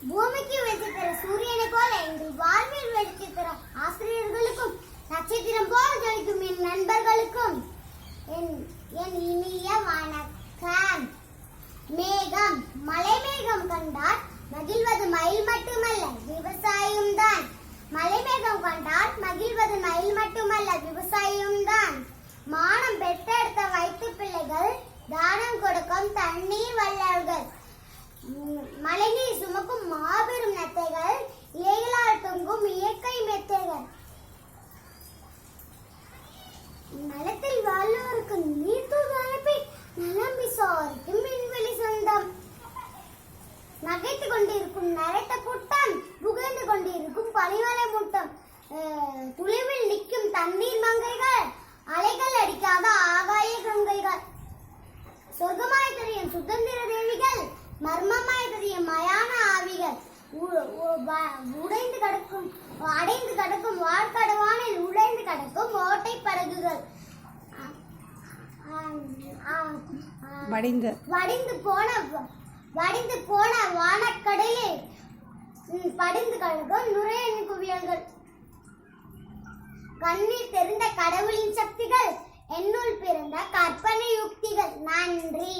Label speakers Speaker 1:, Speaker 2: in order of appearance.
Speaker 1: பூமிக்கு வெளிச்சம் தர சூரியனை போல எங்கள் வாழ்வில் வெளிச்சம் தர ஆசிரியர்களுக்கும் நட்சத்திரம் போல ஜொலிக்கும் என் நண்பர்களுக்கும் என் இனிய வணக்கம். மேகம் மலை மேகம் கண்டால் மகிழ்வது மயில் மட்டுமல்ல விவசாயம் தான். மலை மேகம் கண்டால் மகிழ்வது மயில் மட்டுமல்ல விவசாயம் தான். மானம் பெற்றெடுத்த வைத்து பிள்ளைகள் தானம் கொடுக்கும் தண்ணீர் வள்ளல்கள். மழைநீர் சுமக்கும் மாபெரும் நத்தைகள் இலைகளால் தொங்கும் இயற்கை மெத்தைகள். நலத்தில் வாழ்வோருக்கு நீர்த்தூர் அனுப்பி நலம் விசாரிக்கும் விண்வெளி சொந்தம். நகைத்துக் கொண்டிருக்கும் நரைத்த கூட்டம் புகழ்ந்து கொண்டிருக்கும் பனிமலை மூட்டம். துளிவில் நிற்கும் தண்ணீர் மங்கைகள் அலைகள் அடிக்காத ஆகாய கங்கைகள். சொர்க்கமாய் தெரியும் சுதந்திர தேவிகள் மர்மமாய் தெரியும் மயான ஆவிகள். அடைந்து கிடக்கும் வாழ்கடவானில் உடைந்து கிடக்கும் ஓட்டை படகுகள். வடிந்து போன வானக்கடலில் படிந்து கிடக்கும் நுரையணி குவியல்கள். கண்ணீர் தெரிந்த கடவுளின் சக்திகள் என்னுள் பிறந்த கற்பனை யுக்திகள். நன்றி.